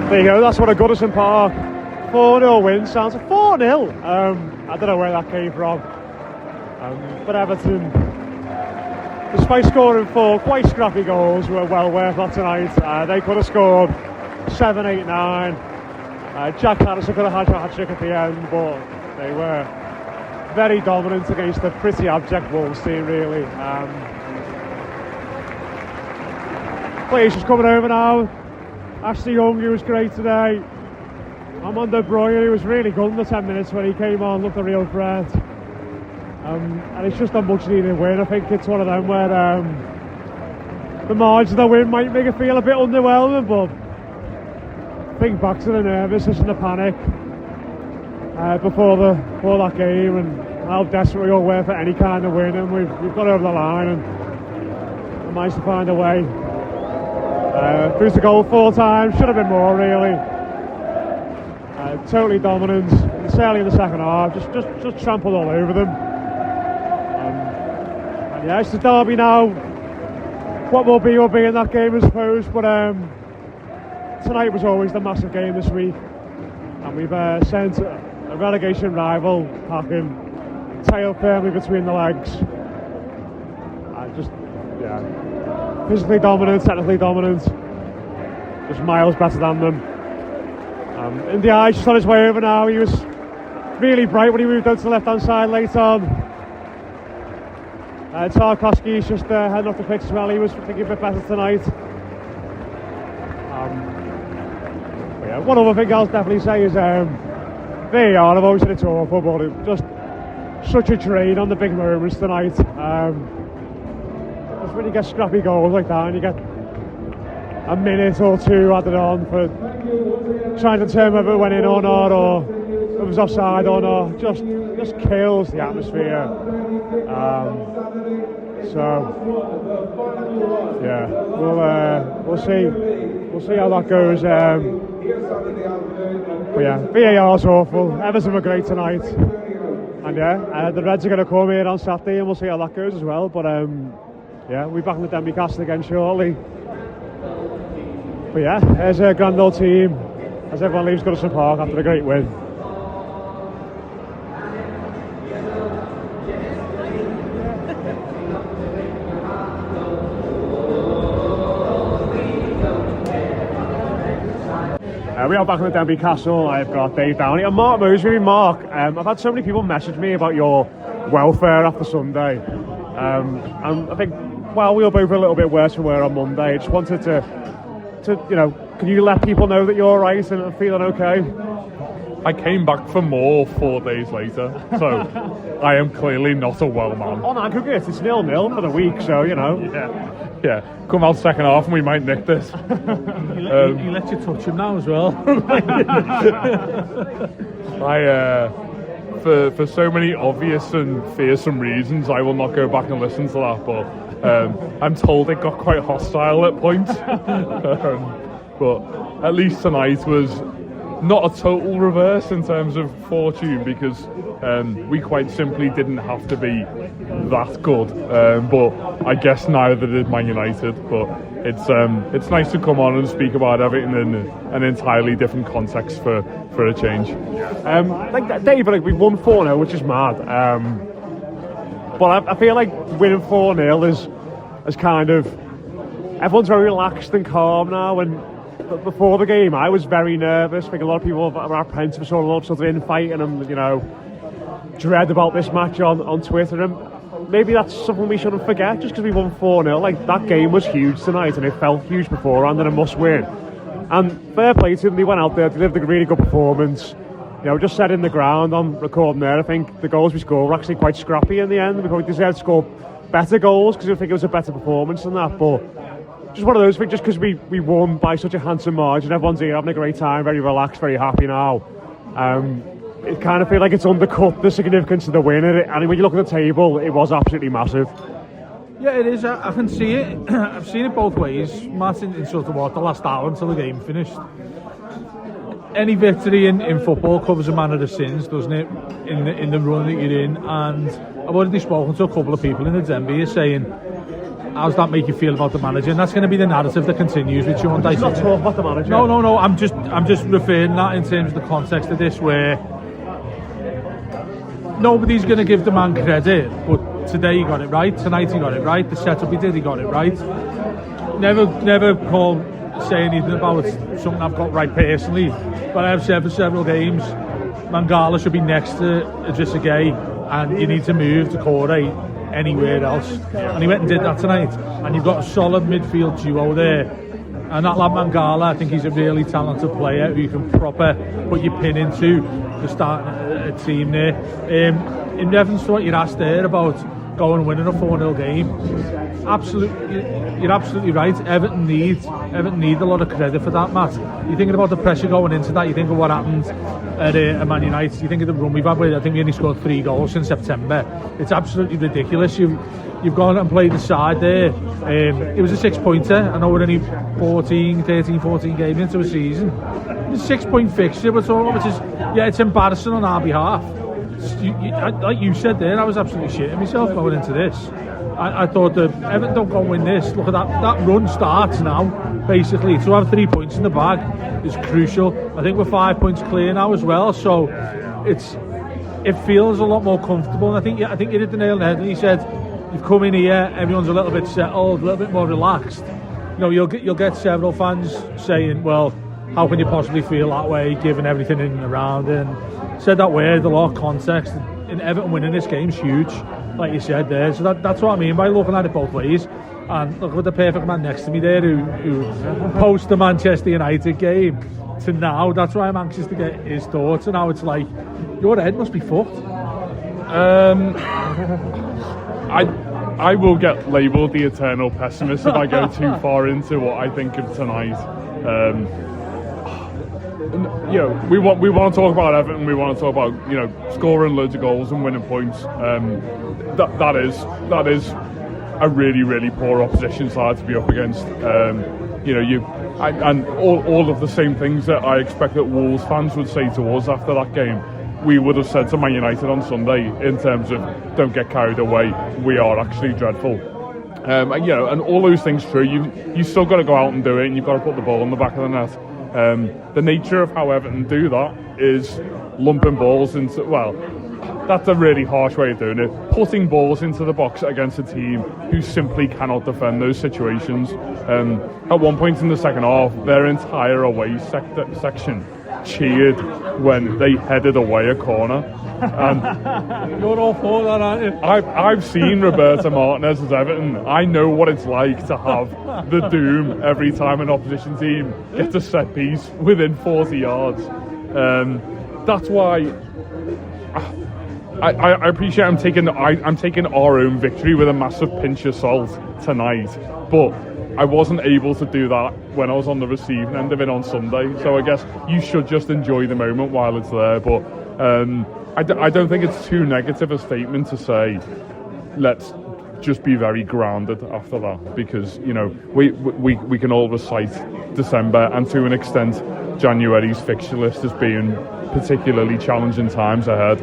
There you go, that's what a Goodison Park 4-0 win sounds like. 4-0. I don't know where that came from. But Everton, despite scoring 4 quite scrappy goals, were well worth that tonight. They could have scored 7, 8, 9. Jack Harrison could have had a hat-trick at the end, but they were very dominant against a pretty abject Wolves team, really. Players just coming over now. Ashley Young, who was great today. Armando Broyer, who was really good in the 10 minutes when he came on, looked a real threat. And it's just a much needed win. I think it's one of them where the margin of the win might make it feel a bit underwhelming, but think back to the nervousness and the panic before that game, and how desperate we all were for any kind of win, and we've got over the line and managed to find a way. Through the goal 4 times, should have been more really. Totally dominant, certainly in the second half, just trampled all over them. And yeah, it's the derby now. What will be in that game, I suppose, but tonight was always the massive game this week, and we've sent a relegation rival packing, tail firmly between the legs. Physically dominant, technically dominant, just miles better than them. In the eyes, just on his way over now. He was really bright when he moved out to the left hand side late on. Tarkowski's just heading off the pitch as well. He was thinking a bit better tonight. One other thing I'll definitely say is VAR, I've always said it's awful, but it just such a drain on the big moments tonight. Just when you get scrappy goals like that and you get a minute or 2 added on for trying to determine whether it went in or not, or if it was offside or not, just kills the atmosphere. We'll see how that goes. But yeah, VAR's awful. Everton were great tonight, and the Reds are going to come here on Saturday, and we'll see how that goes as well. But we'll be back in the Denby Castle again shortly. But yeah, there's a grand old team as everyone leaves Goodison Park after a great win. We are back in the Denby Castle. I've got Dave Downey and Mark Mosby. Mark, I've had so many people message me about your welfare after Sunday, and I think while we were both a little bit worse than we were on Monday, I just wanted to can you let people know that you're alright and feeling okay? I came back for more 4 days later, so I am clearly not a well man. On aggregate, it's 0-0 for the week, so Yeah. Come out second half and we might nick this. You let you touch him now as well. For so many obvious and fearsome reasons, I will not go back and listen to that. But I'm told it got quite hostile at points. But at least tonight was not a total reverse in terms of fortune, because we quite simply didn't have to be that good. But I guess neither did Man United. But it's nice to come on and speak about everything in an entirely different context for a change. David, we won 4-0, which is mad. But I feel like winning 4-0 is kind of, everyone's very relaxed and calm now. And before the game, I was very nervous. I think a lot of people are apprehensive of sort of infight and dread about this match on Twitter. And maybe that's something we shouldn't forget, just because we won 4-0. Like, that game was huge tonight, and it felt huge beforehand and a must win. And fair play to them, they went out there, delivered a really good performance. Just setting the ground on recording there. I think the goals we scored were actually quite scrappy in the end. We probably deserved to score better goals because I think it was a better performance than that. But just one of those things, just because we won by such a handsome margin, everyone's here having a great time, very relaxed, very happy now. It kind of feels like it's undercut the significance of the win. And when you look at the table, it was absolutely massive. Yeah, it is. I can see it. I've seen it both ways, Martin, in sort of the last hour until the game finished. any victory in football covers a man of the sins, doesn't it? In the run that you're in, and I've already spoken to a couple of people in the den here saying, how's that make you feel about the manager? And that's going to be the narrative that continues with Sean Dyche. Not talk about the manager. No. I'm just referring that in terms of the context of this, where nobody's going to give the man credit, but today he got it right. Tonight he got it right. The setup he did, he got it right. Never call say anything about something I've got right personally, but I have said for several games, Mangala should be next to Idrissa Gueye, and you need to move to Corey anywhere else. And he went and did that tonight. And you've got a solid midfield duo there. And that lad Mangala, I think he's a really talented player who you can proper put your pin into to start a team there. In reference to what you asked there about going and winning a 4-0 game, you're absolutely right. Everton need a lot of credit for that, Matt. You're thinking about the pressure going into that. You think of what happened at Man United. You think of the run we've had where I think we only scored 3 goals in September. It's absolutely ridiculous. You've gone and played the side there. It was a 6-pointer. I know we're only 13, 14 games into a season. It's a 6-point fixture, which is, it's embarrassing on our behalf. Like you said there, I was absolutely shitting myself going into this. I thought that Everton don't go and win this. Look at that run starts now, basically. To have 3 points in the bag is crucial. I think we're 5 points clear now as well, so it feels a lot more comfortable. And I think you hit the nail on the head when you said you've come in here, everyone's a little bit settled, a little bit more relaxed. You'll get several fans saying, well, how can you possibly feel that way given everything in and around? And said that word, a lot of context. And Everton winning this game's huge, like you said there. So that's what I mean by looking at it both ways. And look at the perfect man next to me there who post the Manchester United game to now. That's why I'm anxious to get his thoughts. And now it's like, your head must be fucked. I will get labelled the eternal pessimist if I go too far into what I think of tonight. We want to talk about Everton. We want to talk about scoring loads of goals and winning points. That is a really, really poor opposition side to be up against. And all of the same things that I expect that Wolves fans would say to us after that game, we would have said to Man United on Sunday in terms of don't get carried away. We are actually dreadful. And all those things true. You still got to go out and do it, and you've got to put the ball in the back of the net. The nature of how Everton do that is lumping balls into, well, that's a really harsh way of doing it, putting balls into the box against a team who simply cannot defend those situations. At one point in the second half, their entire away section cheered when they headed away a corner. And you're all for that, aren't you? I've seen Roberto Martinez as Everton. I know what it's like to have the doom every time an opposition team gets a set piece within 40 yards. That's why I appreciate I'm taking our own victory with a massive pinch of salt tonight, but I wasn't able to do that when I was on the receiving end of it on Sunday. So I guess you should just enjoy the moment while it's there. But I don't think it's too negative a statement to say let's just be very grounded after that, because we can all recite December and to an extent January's fixture list as being particularly challenging times ahead.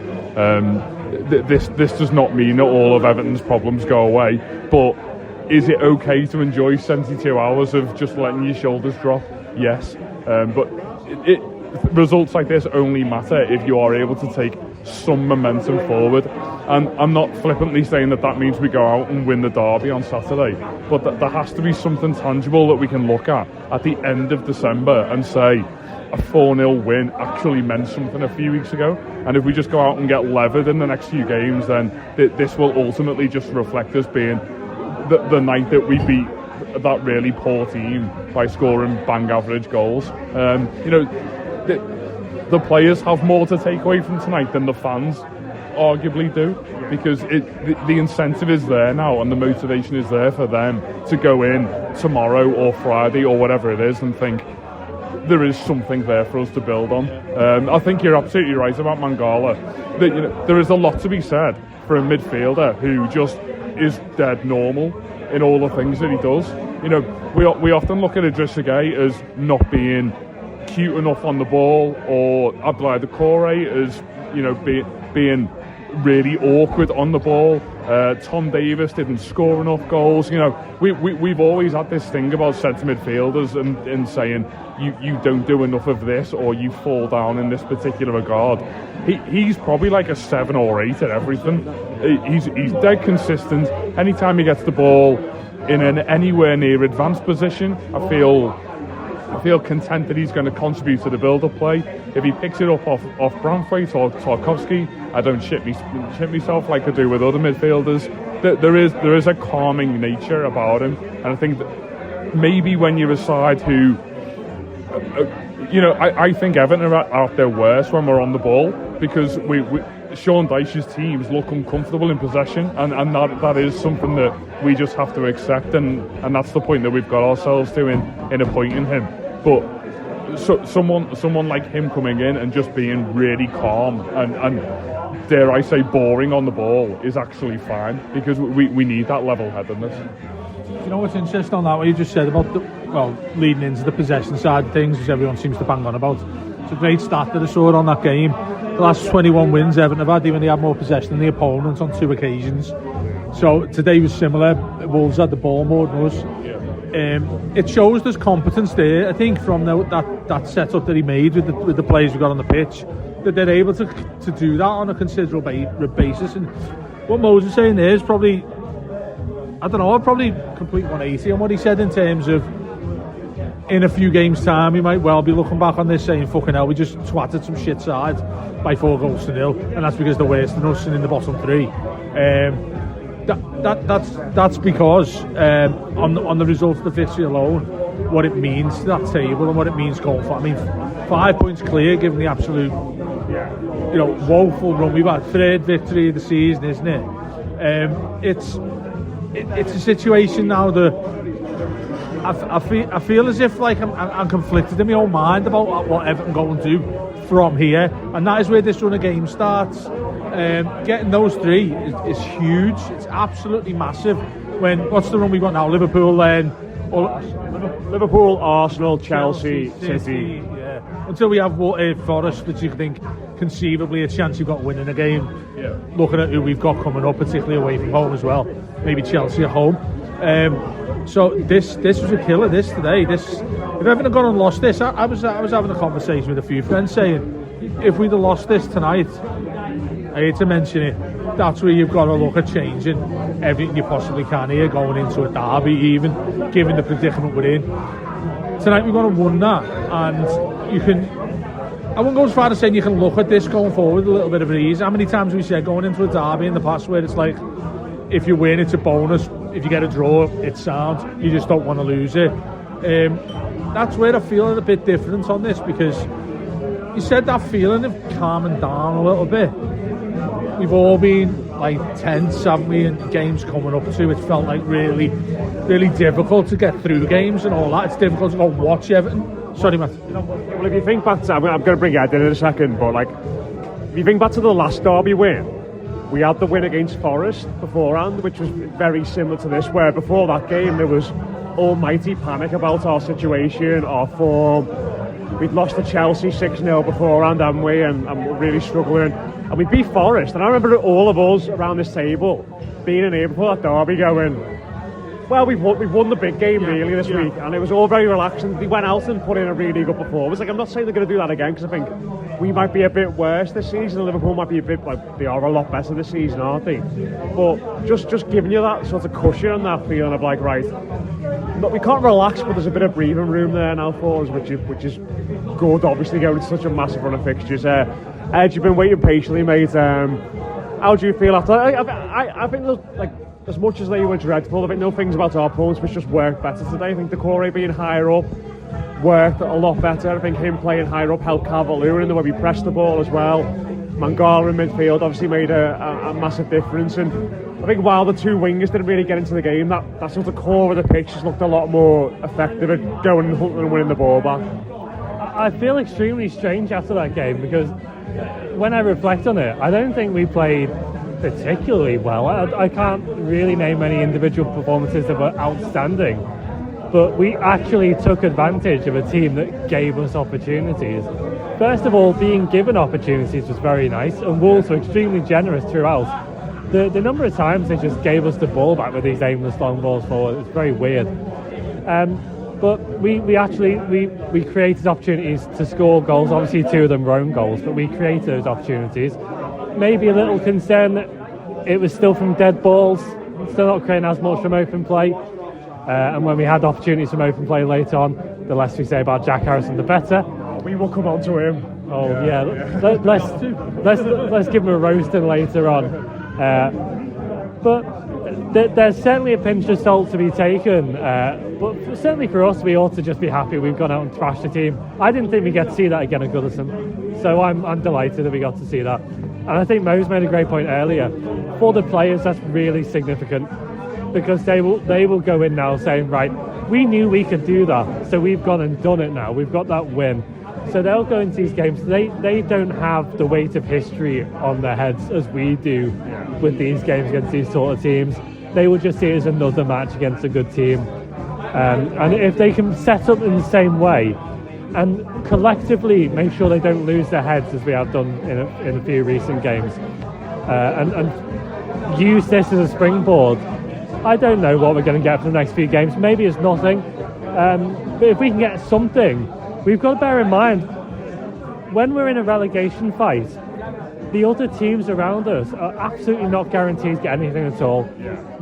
This does not mean that all of Everton's problems go away, but is it okay to enjoy 72 hours of just letting your shoulders drop? Yes, but results like this only matter if you are able to take some momentum forward. And I'm not flippantly saying that means we go out and win the derby on Saturday, but there has to be something tangible that we can look at the end of December and say a 4-0 win actually meant something a few weeks ago. And if we just go out and get levered in the next few games, then this will ultimately just reflect us being the night that we beat that really poor team by scoring bang average goals. The players have more to take away from tonight than the fans arguably do, because the incentive is there now and the motivation is there for them to go in tomorrow or Friday or whatever it is and think there is something there for us to build on. I think you're absolutely right about Mangala. There is a lot to be said for a midfielder who just is dead normal in all the things that he does. We often look at Idrissa Gueye as not being cute enough on the ball, or Abdoulaye Doucouré as being really awkward on the ball. Tom Davis didn't score enough goals. We've always had this thing about centre midfielders and saying you don't do enough of this, or you fall down in this particular regard. He's probably like a 7 or 8 at everything. He's dead consistent. Anytime he gets the ball in an anywhere near advanced position, I feel content that he's going to contribute to the build-up play. If he picks it up off Branthwaite or Tarkowski, I don't shit myself like I do with other midfielders. There is a calming nature about him, and I think that maybe when you're a side who, I think Everton are at their worst when we're on the ball, because Sean Dyche's teams look uncomfortable in possession, and that is something that we just have to accept, and that's the point that we've got ourselves to in appointing him. But someone like him coming in and just being really calm and dare I say boring on the ball is actually fine, because we need that level-headedness. You know what's interesting on that, what you just said about leading into the possession side of things, which everyone seems to bang on about. It's a great stat that I saw on that game. The last 21 wins Everton have had, even they had more possession than the opponent on 2 occasions. So today was similar. Wolves had the ball more than us. It shows there's competence there. I think from that setup that he made with the players we got on the pitch, that they're able to do that on a considerable basis. And what Moses is saying there is probably, probably complete 180 on what he said, in terms of in a few games' time, we might well be looking back on this saying, fucking hell, we just twatted some shit side by 4-0, and that's because they're worse than us and in the bottom 3. That's because on the results of the fixture alone, what it means to that table and what it means going forward. I mean, 5 points clear, given the absolute, woeful run we've had. 3rd victory of the season, isn't it? It's a situation now that I feel as if like I'm conflicted in my own mind about what Everton going to do from here, and that is where this run of games starts. Getting those 3 is huge. It's absolutely massive. What's the run we got now? Liverpool, Arsenal, Chelsea, City. Yeah. Until we have Forest, which you think conceivably a chance you've got winning a game. Yeah. Looking at who we've got coming up, particularly away from home as well. Maybe Chelsea at home. So this was a killer. This today. If Everton had gone and lost this, I was having a conversation with a few friends saying, if we'd have lost this tonight, I hate to mention it, that's where you've got to look at changing everything you possibly can here, going into a derby, even given the predicament we're in. Tonight we're going to win that, and you can, I wouldn't go as far as saying you can look at this going forward with a little bit of ease. How many times have we said going into a derby in the past where it's like, if you win, it's a bonus. If you get a draw, it's sound. You just don't want to lose it. That's where I feel a bit different on this, because you said that feeling of calming down a little bit. We've all been like tense, haven't we, in games coming up to. It's felt like really, really difficult to get through games and all that. It's difficult to go and watch Everton. Sorry, Matt. Well, if you think back to, I'm going to bring Ed in a second, but like, if you think back to the last derby win, we had the win against Forest beforehand, which was very similar to this, where before that game there was almighty panic about our situation, our form. We'd lost to Chelsea 6-0 beforehand, hadn't we, and we're really struggling. And we beat Forest, and I remember all of us around this table being in here before that derby going, well, we've won the big game really this week, and it was all very relaxed, and they went out and put in a really good performance. Like, I'm not saying they're going to do that again, because I think we might be a bit worse this season, and Liverpool might be a bit, like, they are a lot better this season, aren't they? But just giving you that sort of cushion and that feeling of like, right, look, we can't relax, but there's a bit of breathing room there now for us, which is good, obviously, going to such a massive run of fixtures. Ed, you've been waiting patiently, mate. How do you feel after? I think there's, like, as much as they were dreadful, I think no things about our opponents which just worked better today. I think Doucouré being higher up worked a lot better. I think him playing higher up helped Calvert-Lewin in the way we pressed the ball as well. Mangala in midfield obviously made a massive difference, and I think while the 2 wingers didn't really get into the game, that sort of core of the pitch just looked a lot more effective at going and hunting and winning the ball back. I feel extremely strange after that game, because when I reflect on it, I don't think we played particularly well. I can't really name any individual performances that were outstanding, but we actually took advantage of a team that gave us opportunities. First of all, being given opportunities was very nice, and Wolves were extremely generous throughout. The number of times they just gave us the ball back with these aimless long balls forward, it's very weird. But we created opportunities to score goals. Obviously, 2 of them were own goals, but we created those opportunities. Maybe a little concern that it was still from dead balls, still not creating as much from open play. And when we had opportunities from open play later on, the less we say about Jack Harrison, the better. We will come on to him. Oh yeah. Let's give him a roasting later on. But there's certainly a pinch of salt to be taken. But certainly for us, we ought to just be happy we've gone out and thrashed the team. I didn't think we get to see that again at Goodison, so I'm delighted that we got to see that. And I think Mo's made a great point earlier. For the players, that's really significant, because they will go in now saying, right, we knew we could do that, so we've gone and done it now. We've got that win. So they'll go into these games. They don't have the weight of history on their heads as we do with these games against these sort of teams. They will just see it as another match against a good team. And if they can set up in the same way and collectively make sure they don't lose their heads as we have done in a few recent games, and use this as a springboard, I don't know what we're going to get for the next few games. Maybe it's nothing. But if we can get something, we've got to bear in mind, when we're in a relegation fight, the other teams around us are absolutely not guaranteed to get anything at all.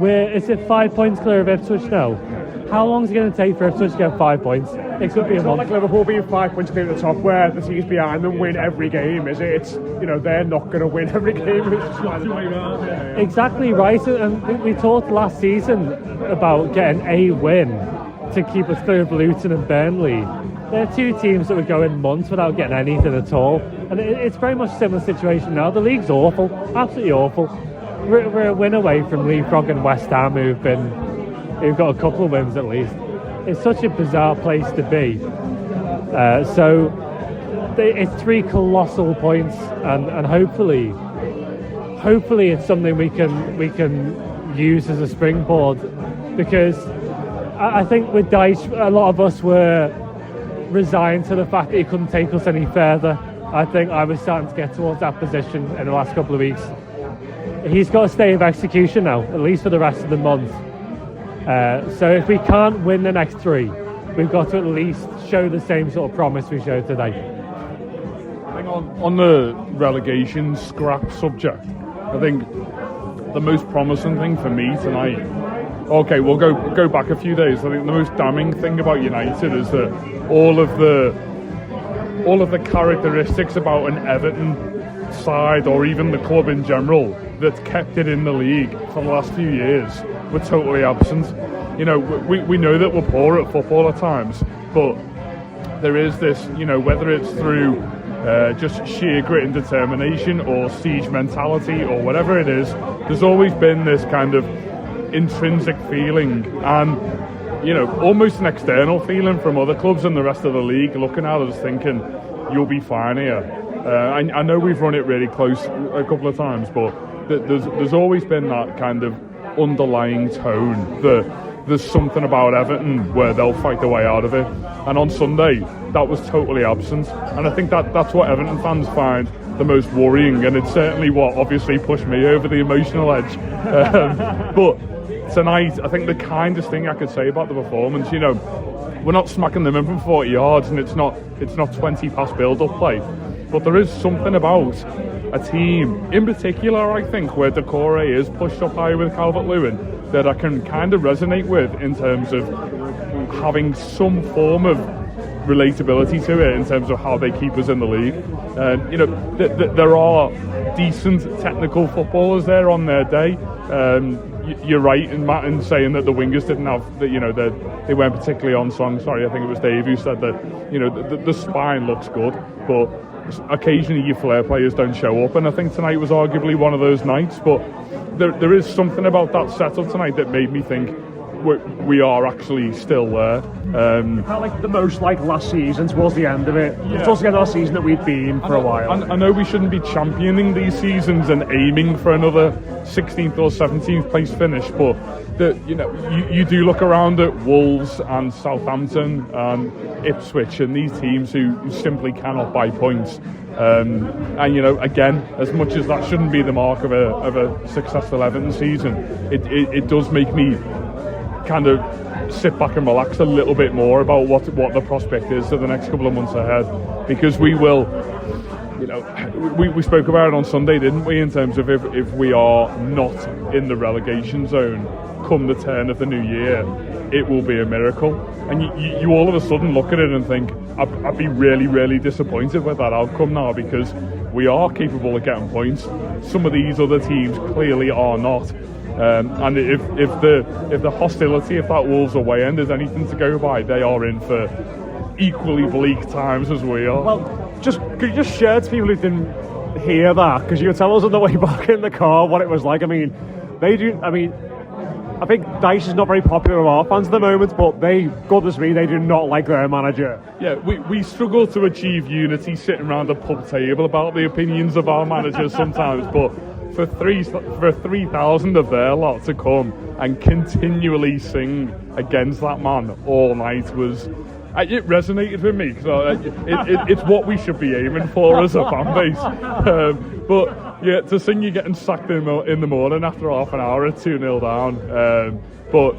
Is it 5 points clear of Ipswich now? How long is it going to take for Ipswich to get 5 points? It could be a month. Not like Liverpool being 5 points clear at the top, where the teams behind them win every game, is it? It's, they're not going to win every game. Exactly right. And we talked last season about getting a win to keep us clear of Luton and Burnley. They're 2 teams that would go in months without getting anything at all. And it's very much a similar situation now. The league's awful, absolutely awful. We're a win away from Leapfrog and West Ham, who've got a couple of wins at least. It's such a bizarre place to be. So it's 3 colossal points, and hopefully it's something we can use as a springboard, because I think with Dyche, a lot of us were resigned to the fact that he couldn't take us any further. I think I was starting to get towards that position in the last couple of weeks. He's got a stay of execution now, at least for the rest of the month. So if we can't win the next 3, we've got to at least show the same sort of promise we showed today. I think on the relegation scrap subject, I think the most promising thing for me tonight, okay, we'll go back a few days. I think the most damning thing about United is that all of the characteristics about an Everton side, or even the club in general, that's kept it in the league for the last few years, were totally absent. We know that we're poor at football at times, but there is this, whether it's through just sheer grit and determination or siege mentality or whatever it is, there's always been this kind of intrinsic feeling and almost an external feeling from other clubs in the rest of the league looking at us thinking, you'll be fine here. I know we've run it really close a couple of times, but there's always been that kind of underlying tone that there's something about Everton where they'll fight their way out of it. And on Sunday, that was totally absent. And I think that's what Everton fans find the most worrying, and it's certainly what obviously pushed me over the emotional edge. But tonight, I think the kindest thing I could say about the performance, we're not smacking them in from 40 yards, and it's not 20 pass build-up play. But there is something about a team, in particular, I think, where Decore is pushed up high with Calvert-Lewin, that I can kind of resonate with in terms of having some form of relatability to it in terms of how they keep us in the league. There are decent technical footballers there on their day. You're right, and Matt, in saying that the wingers didn't have they weren't particularly on song. Sorry, I think it was Dave who said that the spine looks good, but occasionally your flair players don't show up, and I think tonight was arguably one of those nights. But there is something about that setup tonight that made me think we are actually still there. Felt like the most like last season towards the end of it. Yeah. It's also last season that we've been for a while. I know we shouldn't be championing these seasons and aiming for another 16th or 17th place finish, but that you do look around at Wolves and Southampton and Ipswich and these teams who simply cannot buy points. And again, as much as that shouldn't be the mark of a successful Everton season, it does make me kind of sit back and relax a little bit more about what the prospect is for the next couple of months ahead, because we will. We spoke about it on Sunday, didn't we? In terms of if we are not in the relegation zone come the turn of the new year, it will be a miracle. And you all of a sudden look at it and think, I'd be really, really disappointed with that outcome now, because we are capable of getting points. Some of these other teams clearly are not. And if the hostility, if that Wolves away end is anything to go by, they are in for equally bleak times as we are. Well, could you just share to people who didn't hear that, because you could tell us on the way back in the car what it was like. I mean, I think Dice is not very popular with our fans at the moment, but goodness me, they do not like their manager. Yeah, we struggle to achieve unity sitting around a pub table about the opinions of our managers sometimes, but for 3,000 of their lot to come and continually sing against that man all night it resonated with me, because it's what we should be aiming for as a fan base. But yeah, to sing you getting sacked in the morning after half an hour at 2-0 down. But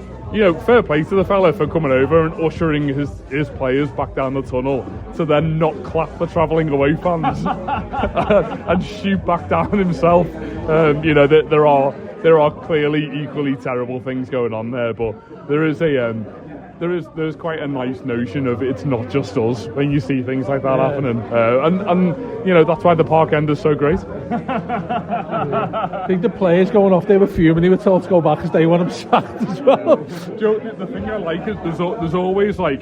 fair play to the fella for coming over and ushering his players back down the tunnel to then not clap the travelling away fans and shoot back down himself. There are clearly equally terrible things going on there, but there is there's quite a nice notion of it's not just us when you see things like that happening, and that's why the Park End is so great. I think the players going off, they were fuming. They were told to go back because they want them sacked as well. Joe, the thing I like is there's always like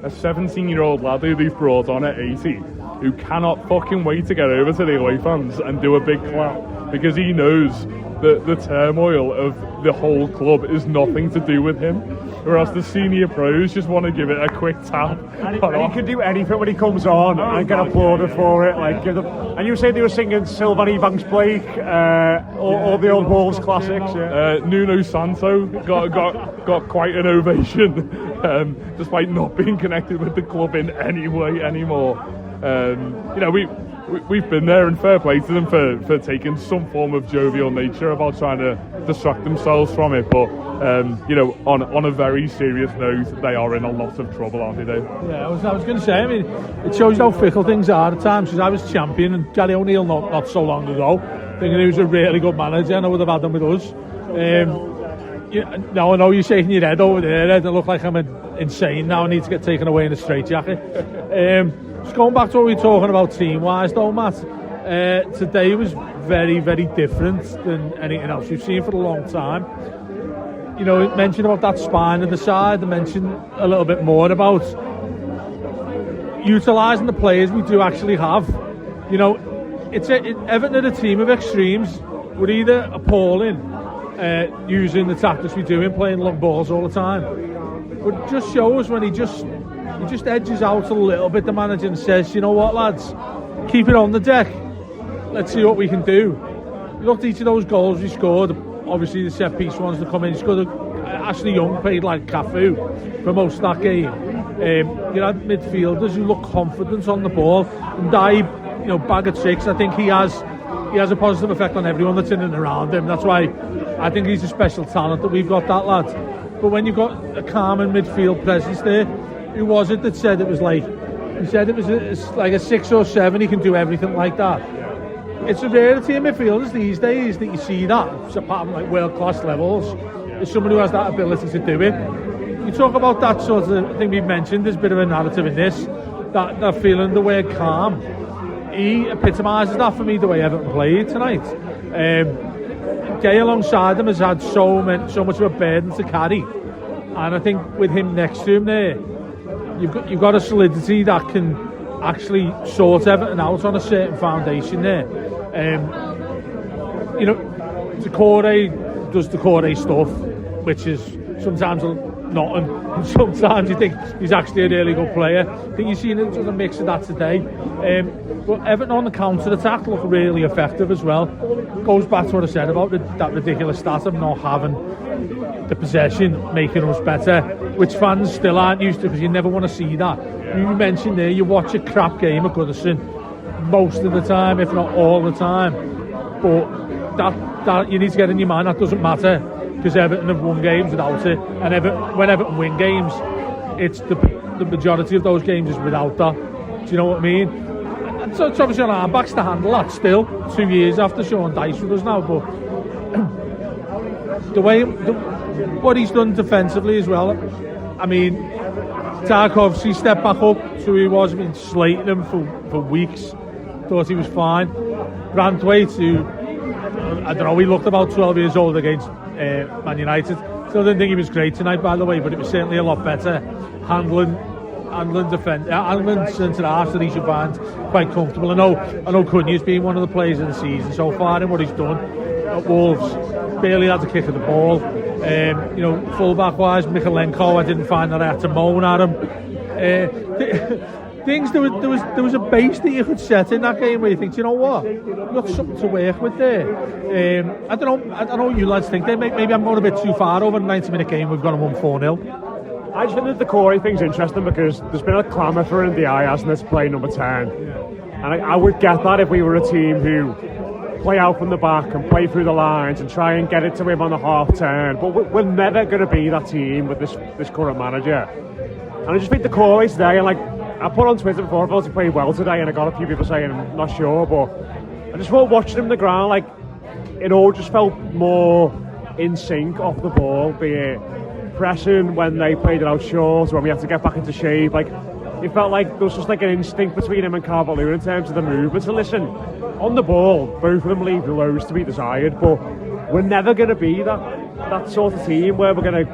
a 17-year-old lad who they've brought on at 80 who cannot fucking wait to get over to the away fans and do a big clap, because he knows that the turmoil of the whole club is nothing to do with him, whereas the senior pros just want to give it a quick tap. And he can do anything when he comes on and get applauded for it. And you say they were singing Sylvan Ebanks Blake, all the old Wolves classics. Yeah. Nuno Santo got quite an ovation, despite not being connected with the club in any way anymore. We've been there, and fair play to them for taking some form of jovial nature about trying to distract themselves from it, but on a very serious note, they are in a lot of trouble, aren't they, Dave? Yeah, I was going to say, I mean, it shows how fickle things are at times, because I was champion and Gary O'Neill not so long ago, thinking he was a really good manager and I would have had him with us. Now I know you're shaking your head over there, Ed. I look like I'm insane now. I need to get taken away in a straitjacket. Just going back to what we were talking about team-wise though, Matt, today was very, very different than anything else we've seen for a long time. Mentioned about that spine at the side, I mentioned a little bit more about utilising the players we do actually have. Everton are a team of extremes. We're either appalling, using the tactics we do in playing long balls all the time, but it just shows when he just edges out a little bit, the manager, and says, you know what, lads, keep it on the deck, let's see what we can do. You looked at each of those goals we scored, obviously the set piece ones that come in. He scored Ashley Young played like Cafu for most of that game. You had midfielders who look confident on the ball, and bag at six. I think he has a positive effect on everyone that's in and around him. That's why I think he's a special talent that we've got, that lad. But when you've got a calm and midfield presence there, who was it that said it was like? He said it was like a 6 or 7. He can do everything like that. It's a rarity in midfielders these days that you see that. It's apart from like world class levels. There's someone who has that ability to do it. You talk about that sort of thing we've mentioned. There's a bit of a narrative in this. That feeling, the word calm. He epitomises that for me, the way Everton played tonight. Gay alongside him has had so much of a burden to carry, and I think with him next to him there, you've got a solidity that can actually sort Everton out on a certain foundation there. Decore does Decore stuff, which is sometimes not, and sometimes you think he's actually a really good player. I think you've seen a mix of that today. But Everton on the counter-attack look really effective as well. Goes back to what I said about that ridiculous stat of not having the possession making us better, which fans still aren't used to because you never want to see that. You mentioned there, you watch a crap game at Goodison most of the time, if not all the time, but that you need to get in your mind that doesn't matter because Everton have won games without it, and when Everton win games, it's the majority of those games is without that. Do you know what I mean? So it's obviously on our backs to handle that still 2 years after Sean Dyche with us now, but what he's done defensively as well, I mean, Tarkovsky stepped back up so he was been slating him for weeks, thought he was fine. Brandwaite, who I don't know, he looked about 12 years old against Man United. Still didn't think he was great tonight, by the way, but it was certainly a lot better handling centre half that he should find quite comfortable. I know Cunha's been one of the players of the season so far in what he's done at Wolves. Barely had the kick of the ball. Full-back wise, Mikalenko, I didn't find that I had to moan at him. There was a base that you could set in that game where you think, you know what, we've got something to work with there. I don't know what you lads think. Maybe I'm going a bit too far over the 90-minute game. We've got them won 4-0. I just think that the Corey thing's interesting because there's been a clamour for him, hasn't there, to play number 10. And I would get that if we were a team who play out from the back and play through the lines and try and get it to him on the half turn. But we're never going to be that team with this current manager. And I just think the Corey today, and I put on Twitter before, I thought he played well today, and I got a few people saying I'm not sure, but I just thought watching him on the ground, it all just felt more in sync off the ball, be it pressing when they played it out short, when we had to get back into shape. It felt like there was just an instinct between him and Calvert-Lewin in terms of the movements. And listen, on the ball, both of them leave loads to be desired, but we're never going to be that sort of team where we're going to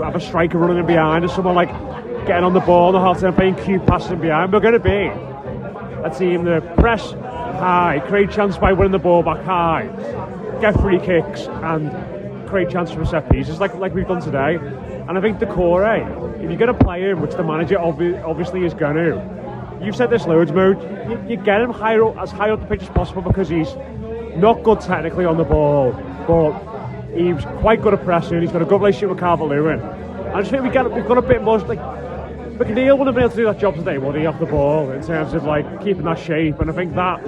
have a striker running in behind or someone getting on the ball and the half time playing cute passing behind. We're going to be a team that press high, create chance by winning the ball back high, get free kicks and create chances from set pieces like we've done today. And I think the core, if you're going to play him, which the manager obviously is going to, you've said this loads, Mo, you get him as high up the pitch as possible because he's not good technically on the ball, but he's quite good at pressing. He's got a good relationship with Calvert-Lewin. I just think we've got a bit more. McNeil wouldn't have been able to do that job today, would he, off the ball, in terms of keeping that shape. And I think that,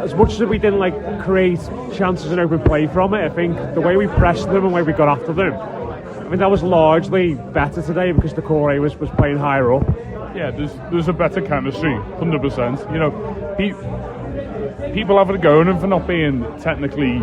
as much as we didn't create chances in open play from it, I think the way we pressed them and the way we got after them, I think that was largely better today because the core was playing higher up. Yeah, there's a better chemistry, 100%. People having a go at him for not being technically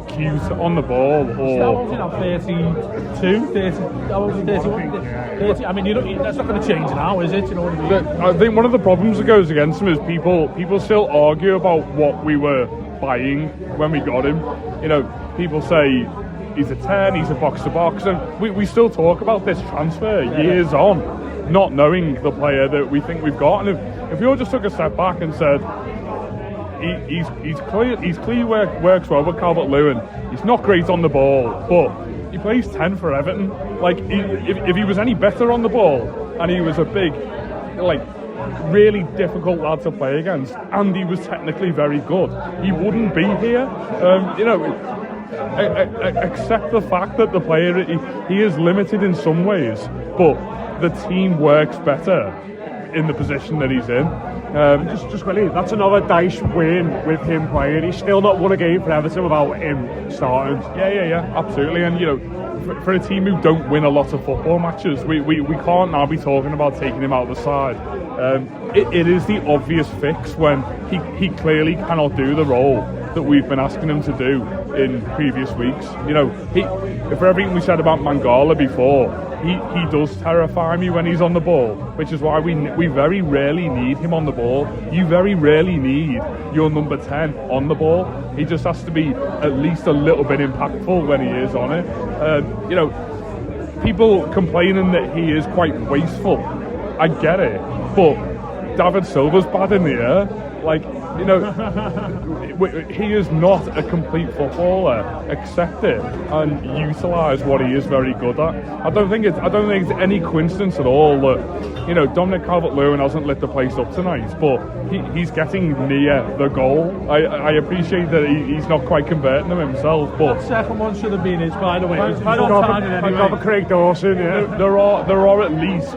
cute on the ball. Or 32, 30, how old is he, 31? 30. I mean, that's not going to change now, is it? You know what I mean? I think one of the problems that goes against him is people still argue about what we were buying when we got him. People say he's a 10, he's a box-to-box, and we still talk about this transfer years on, not knowing the player that we think we've got. And if we all just took a step back and said, he's clearly works well with Calvert-Lewin. He's not great on the ball, but he plays 10 for Everton. If he was any better on the ball and he was a big, really difficult lad to play against, and he was technically very good, he wouldn't be here. Accept the fact that the player he is limited in some ways, but the team works better in the position that he's in. Just really, that's another Dyche win with him playing. He's still not won a game for Everton without him starting. Yeah, absolutely. And for a team who don't win a lot of football matches, we can't now be talking about taking him out of the side. It is the obvious fix when he clearly cannot do the role that we've been asking him to do in previous weeks. For everything we said about Mangala before, he does terrify me when he's on the ball, which is why we very rarely need him on the ball. You very rarely need your number 10 on the ball. He just has to be at least a little bit impactful when he is on it. People complaining that he is quite wasteful, I get it, but David Silva's bad in the air. you know, he is not a complete footballer. Accept it and utilise what he is very good at. I don't think it's any coincidence at all that, you know, Dominic Calvert-Lewin hasn't lit the place up tonight, but he's getting near the goal. I appreciate that he's not quite converting them himself, but the second one should have been his, by the way. I've Craig Dawson. Yeah. There are at least.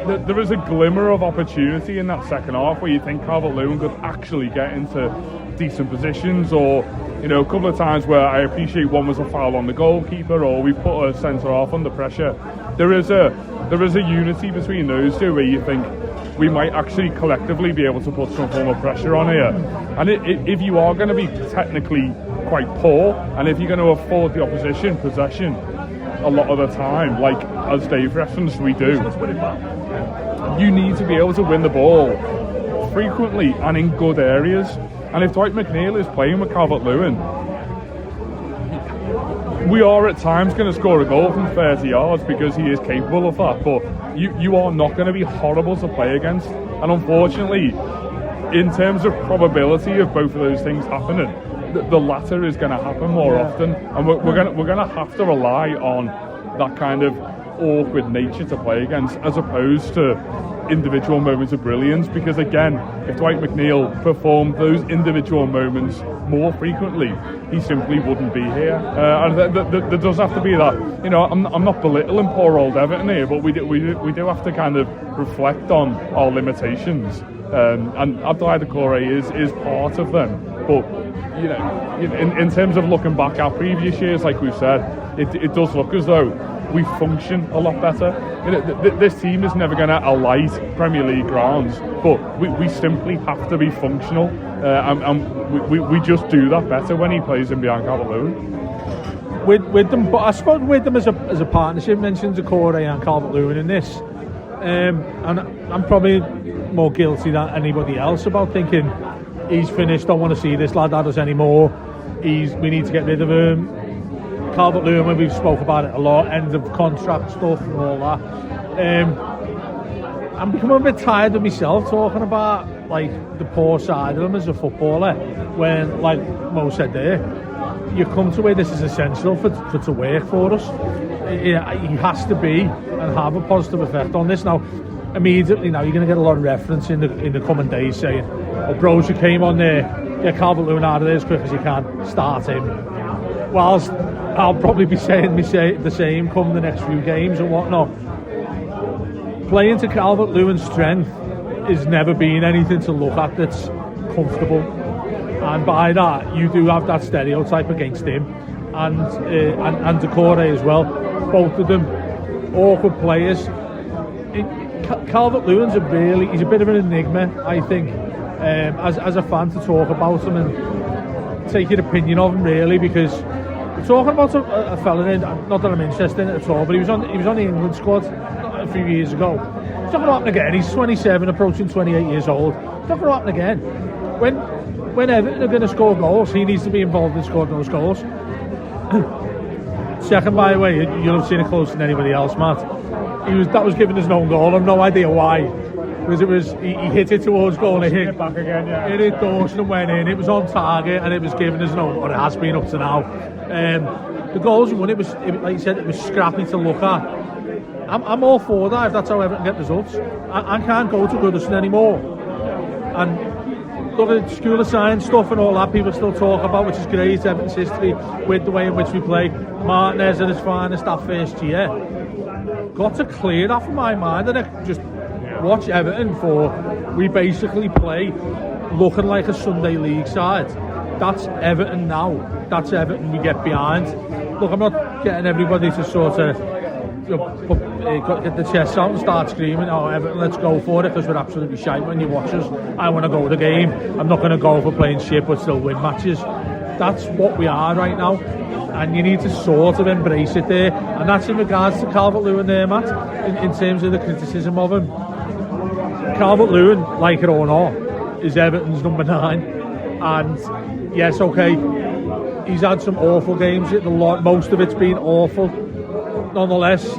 There is a glimmer of opportunity in that second half where you think Calvert-Lewin could actually get into decent positions, or, you know, a couple of times where I appreciate one was a foul on the goalkeeper, or we put a centre half under pressure. There is a unity between those two where you think we might actually collectively be able to put some form of pressure on here. And if you are going to be technically quite poor, and if you're going to afford the opposition possession a lot of the time, like as Dave referenced we do, you need to be able to win the ball frequently and in good areas. And if Dwight McNeil is playing with Calvert-Lewin, we are at times going to score a goal from 30 yards because he is capable of that, but you are not going to be horrible to play against. And unfortunately, in terms of probability of both of those things happening, the latter is going to happen more often, and we're going to have to rely on that kind of awkward nature to play against, as opposed to individual moments of brilliance. Because again, if Dwight McNeil performed those individual moments more frequently, he simply wouldn't be here. And there does have to be that. You know, I'm not belittling poor old Everton here, but we do have to kind of reflect on our limitations. And Abdoulaye Doucouré is part of them, but, you know, in terms of looking back at previous years, like we've said, it does look as though we function a lot better. You know, this team is never going to alight Premier League grounds, but we simply have to be functional, and we just do that better when he plays in behind Calvert-Lewin. With them, but I suppose with them as a partnership, mentioned Doucouré and Calvert-Lewin in this, and I'm probably more guilty than anybody else about thinking he's finished, don't want to see this lad at us anymore, we need to get rid of him. Calvert-Lewin, when we've spoke about it a lot, end of contract stuff and all that, I'm becoming a bit tired of myself talking about like the poor side of him as a footballer, when, like Mo said there, you come to where this is essential for to work for us. He has to be and have a positive effect on this. Now, immediately now you're going to get a lot of reference in the coming days saying, "Oh, Brozier came on there, get Calvert-Lewin out of there as quick as you can, start him." Whilst I'll probably be saying the same come the next few games and whatnot. Playing to Calvert-Lewin's strength is never been anything to look at that's comfortable, and by that you do have that stereotype against him and Doucouré as well. Both of them awkward players. Calvert-Lewin's he's a bit of an enigma, I think, as a fan, to talk about him and take your opinion of him, really, because we're talking about a fella, not that I'm interested in it at all, but he was on the England squad a few years ago. It's not going to happen again. He's 27, approaching 28 years old. It's not going to happen again. When Everton are going to score goals, he needs to be involved in scoring those goals. Second, by the way, you'll have seen it closer than anybody else, Matt. That was given his own goal. I've no idea why. Because he hit it towards goal and it back again, yeah. It hit Dawson and went in. It was on target and it was given as own, or it has been up to now. The goals he won, like you said, it was scrappy to look at. I'm all for that if that's how Everton get results. I can't go to Goodison anymore. And look at School of Science stuff and all that people still talk about, which is great, Everton's history with the way in which we play. Martinez at his finest that first year. Got to clear that from my mind and just watch Everton we basically play looking like a Sunday League side. That's Everton now. That's Everton we get behind. Look, I'm not getting everybody to sort of get the chest out and start screaming, "Oh, Everton, let's go for it," because we're absolutely shite when you watch us. I want to go to the game. I'm not going to go for playing shit but still win matches. That's what we are right now, and you need to sort of embrace it there. And that's in regards to Calvert-Lewin there, Matt, in terms of the criticism of him. Calvert-Lewin, like it or not, is Everton's number 9, and yes, okay, he's had some awful games. Most of it's been awful. Nonetheless,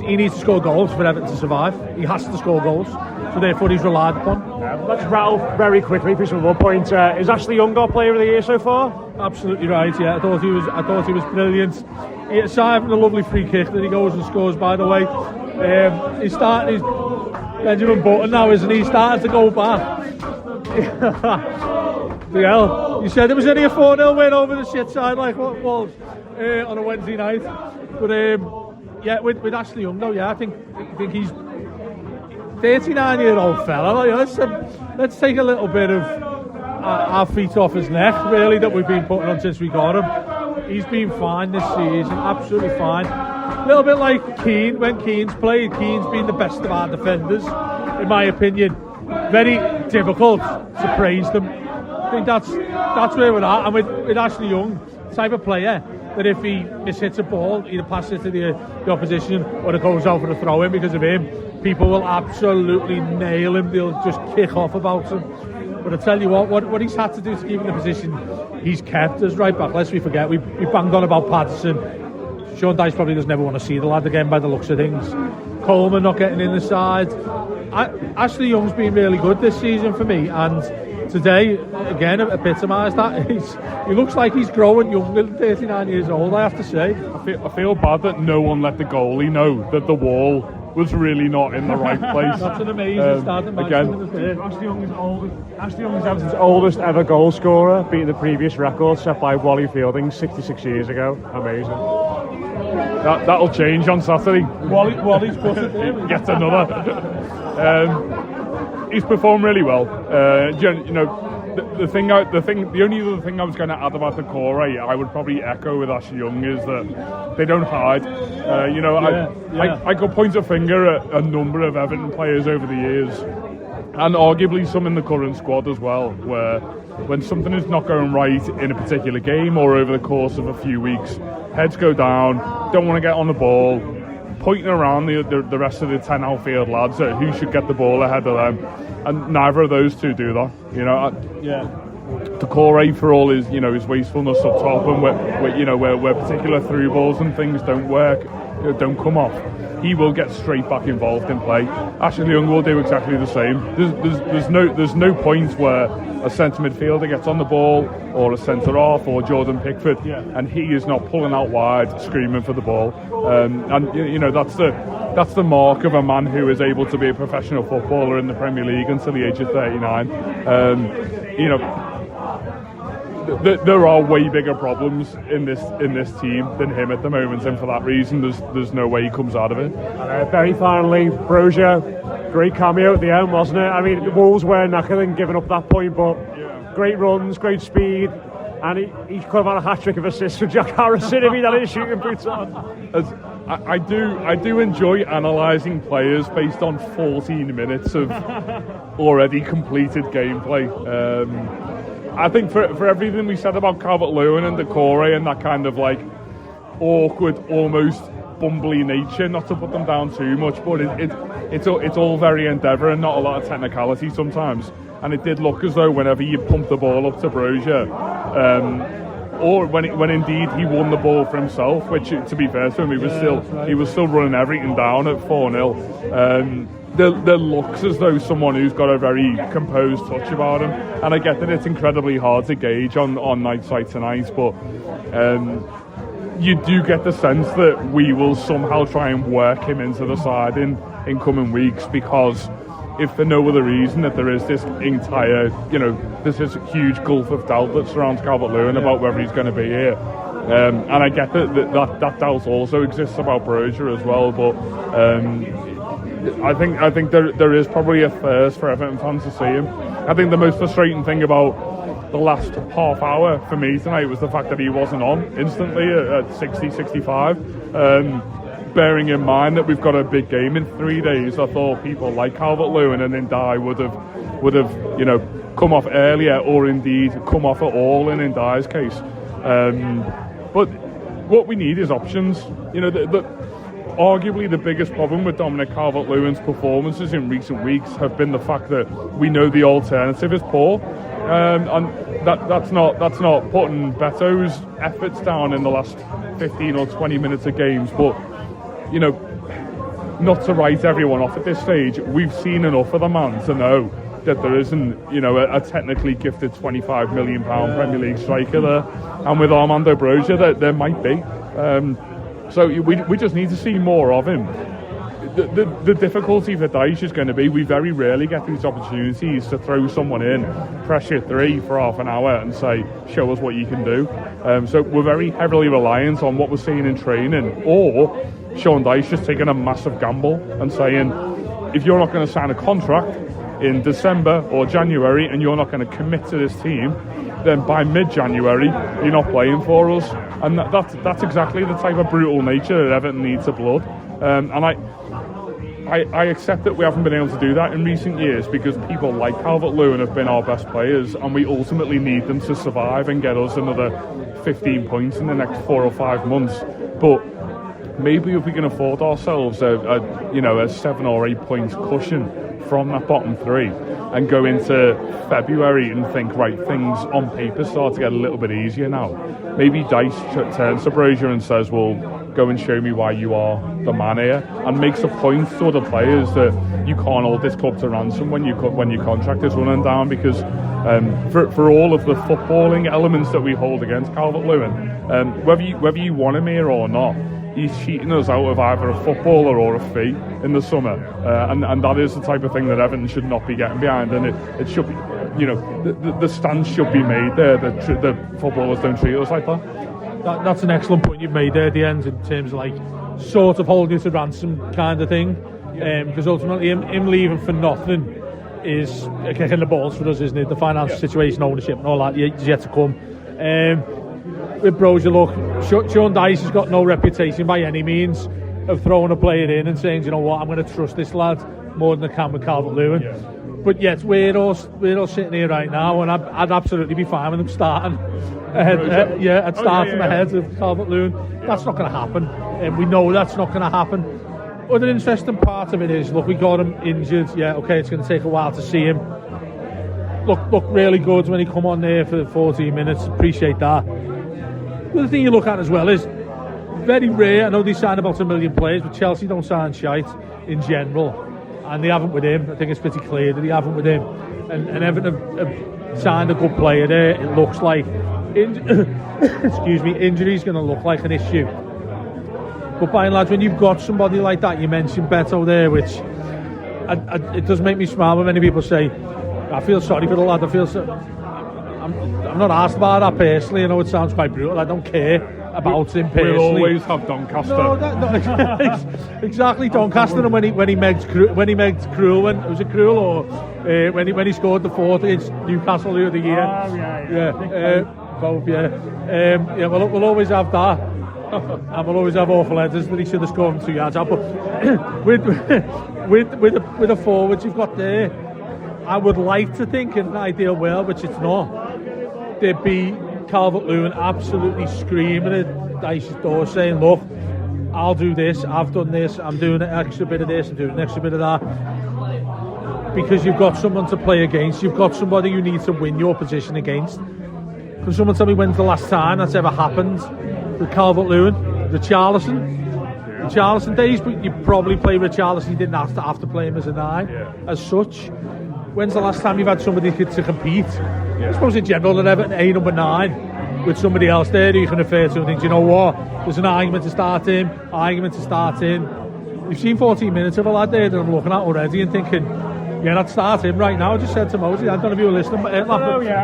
he needs to score goals for Everton to survive. He has to score goals, so therefore he's relied upon. Let's rattle very quickly through some more points. Is Ashley Young our player of the year so far? Absolutely right. Yeah, I thought he was brilliant. Aside from the lovely free kick that he goes and scores, by the way, he's starting. He's Benjamin Button now, isn't he? He's starting to go back. Yeah, you said it was only a 4-0 win over the shit side, like what was on a Wednesday night. But yeah, with Ashley Young though, yeah, I think he's 39-year-old fella. Let's take a little bit of our feet off his neck, really, that we've been putting on since we got him. He's been fine this season, absolutely fine. A little bit like Keane, when Keane's played. Keane's been the best of our defenders, in my opinion. Very difficult to praise them. I think that's where we're at. And with Ashley Young, type of player that if he mishits a ball, either pass it to the opposition or it goes out for a throw-in because of him, people will absolutely nail him. They'll just kick off about him. But I tell you what he's had to do to keep in the position he's kept us right back. Lest we forget, we banged on about Patterson. Sean Dyche probably doesn't ever want to see the lad again by the looks of things. Coleman not getting in the side. Ashley Young's been really good this season for me, and today again epitomised that. He looks like he's growing younger than 39 years old, I have to say. I feel bad that no one let the goalie know that the wall was really not in the right place. That's an amazing start. Again, Ashley Young is Everton's oldest ever goal scorer, beating the previous record set by Wally Fielding 66 years ago. Amazing. That'll change on Saturday. Wally's put it there. Gets another. He's performed really well. The only other thing I was going to add about the core, I would probably echo with Ashley Young, is that they don't hide. I could point a finger at a number of Everton players over the years, and arguably some in the current squad as well, where when something is not going right in a particular game or over the course of a few weeks, heads go down, don't want to get on the ball, pointing around the rest of the 10 outfield lads at who should get the ball ahead of them, and neither of those two do that. The core for all his his wastefulness up top, and where particular through balls and things don't work, don't come off, he will get straight back involved in play. Ashley Young will do exactly the same. There's no point where a centre midfielder gets on the ball, or a centre half, or Jordan Pickford, and he is not pulling out wide, screaming for the ball. That's the mark of a man who is able to be a professional footballer in the Premier League until the age of 39. There are way bigger problems in this team than him at the moment, and for that reason, there's no way he comes out of it. Very finally, Brozier, great cameo at the end, wasn't it? I mean, the Wolves were knackered and giving up that point, but great runs, great speed, and he could have had a hat-trick of assists for Jack Harrison if he'd had his shooting boots on. I do enjoy analysing players based on 14 minutes of already completed gameplay. I think for everything we said about Calvert-Lewin and Decore and that kind of like awkward, almost bumbly nature, not to put them down too much, but it's all very endeavour and not a lot of technicality sometimes. And it did look as though whenever you pumped the ball up to Brozier, or when indeed he won the ball for himself, which to be fair to him, he was still running everything down at 4-0. There looks as though someone who's got a very composed touch about him, and I get that it's incredibly hard to gauge on nights like tonight, but you do get the sense that we will somehow try and work him into the side in coming weeks, because if for no other reason that there is this entire, there's this huge gulf of doubt that surrounds Calvert-Lewin about whether he's going to be here. And I get that doubt also exists about Brozier as well, but I think there is probably a thirst for Everton fans to see him. I think the most frustrating thing about the last half hour for me tonight was the fact that he wasn't on instantly at 60-65. Bearing in mind that we've got a big game in 3 days, I thought people like Calvert-Lewin and Ndai would have come off earlier, or indeed come off at all in Ndai's case. But what we need is options. Arguably the biggest problem with Dominic Calvert-Lewin's performances in recent weeks have been the fact that we know the alternative is poor, and that's not putting Beto's efforts down in the last 15 or 20 minutes of games, but not to write everyone off at this stage. We've seen enough of the man to know that there isn't, a technically gifted £25 million Premier League striker there. And with Armando Broja, there might be. So we just need to see more of him. The difficulty for Dyche is going to be we very rarely get these opportunities to throw someone in, pressure 3 for half an hour and say, show us what you can do. So we're very heavily reliant on what we're seeing in training, or Sean Dyche just taking a massive gamble and saying, if you're not going to sign a contract in December or January and you're not going to commit to this team, then by mid-January you're not playing for us. And that's exactly the type of brutal nature that Everton needs to blood. And I accept that we haven't been able to do that in recent years because people like Calvert-Lewin have been our best players, and we ultimately need them to survive and get us another 15 points in the next 4 or 5 months. But maybe if we can afford ourselves a 7 or 8 points cushion from that bottom 3 and go into February and think, right, things on paper start to get a little bit easier now. Maybe Dyche turns to Broja and says, well, go and show me why you are the man here, and makes a point to other players that you can't hold this club to ransom when your contract is running down, because for all of the footballing elements that we hold against Calvert-Lewin, whether you want him here or not, he's cheating us out of either a footballer or a fee in the summer, and that is the type of thing that Everton should not be getting behind, and it should be, the stance should be made there that the footballers don't treat us like that. That's an excellent point you've made there at the end, in terms of like sort of holding to ransom kind of thing, because ultimately him leaving for nothing is a kick in the balls for us, isn't it? The financial situation, ownership and all that is yet to come. With Broja, look, Sean Dyche has got no reputation by any means of throwing a player in and saying, you know what, I'm going to trust this lad more than I can with Calvert-Lewin. Yeah. But yet we're all sitting here right now, and I'd absolutely be fine with him starting ahead of Calvert-Lewin. Yeah. That's not going to happen, and we know that's not going to happen. Other interesting part of it is, look, we got him injured. Yeah, okay, it's going to take a while to see him. Look really good when he come on there for the 14 minutes. Appreciate that. The other thing you look at as well is very rare. I know they sign about 1 million players, but Chelsea don't sign shite in general. And they haven't with him. I think it's pretty clear that they haven't with him. And Everton have signed a good player there. It looks like, injury's going to look like an issue. But by and large, when you've got somebody like that, you mentioned Beto there, which it does make me smile when many people say, I feel sorry for the lad. I'm not asked about that personally. I know it sounds quite brutal. I don't care about him personally. We'll always have Doncaster. No, exactly, Doncaster. And when he megged Cruel, was it Cruel, or when he scored the 4th against Newcastle the other year? Both. Well, we'll always have that, and we'll always have awful headers that he should have scored from 2 yards out. But with the forwards you've got there, I would like to think in an ideal world, which it's not, there'd be Calvert-Lewin absolutely screaming at Dyche's door saying, look, I'll do this, I've done this, I'm doing an extra bit of this, I'm doing an extra bit of that. Because you've got someone to play against, you've got somebody you need to win your position against. Can someone tell me when's the last time that's ever happened with Calvert-Lewin? The Charlison days, but you probably play with Charlison, you didn't have to play him as a 9 as such. When's the last time you've had somebody to compete? I suppose in general that Everton a number 9 with somebody else there who you can refer to and think, you know what, there's an argument to start him, You've seen 14 minutes of a lad there that I'm looking at already and thinking, yeah, I'd start him right now. I just said to Mosey, I don't know if you were listening, but I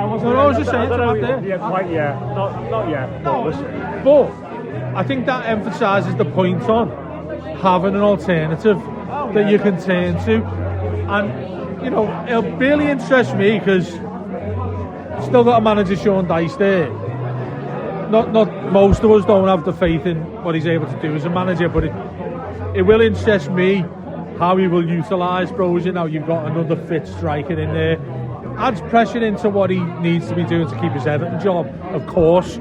was just saying to him there. Not yet. But I think that emphasises the point on having an alternative that you can turn to. And it'll really interest me because still got a manager, Sean Dyche, there. Not most of us don't have the faith in what he's able to do as a manager, but it will interest me how he will utilise Broja. Now you've got another fit striker in there. Adds pressure into what he needs to be doing to keep his Everton job, of course.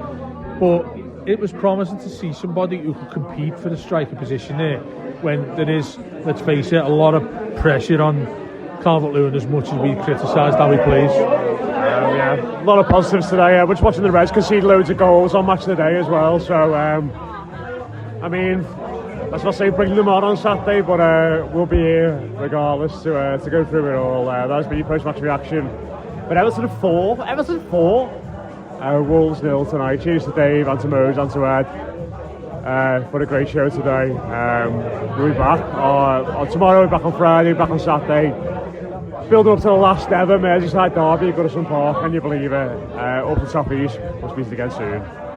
But it was promising to see somebody who could compete for the striker position there when there is, let's face it, a lot of pressure on Calvert-Lewin as much as we criticised how he plays. A lot of positives today. We're just watching the Reds concede loads of goals on Match of the Day as well. So, Let's not say bring them on Saturday, but we'll be here regardless to go through it all. That's been your post-match reaction. But Everton 4, Wolves 0 tonight. Cheers to Dave, and to Mose, and to Ed. For a great show today. We'll be back on tomorrow, we'll be back on Friday, back on Saturday. Building up to the last ever Merseyside derby at Goodison Park, can you believe it? Up the Toffees. We'll speak again soon.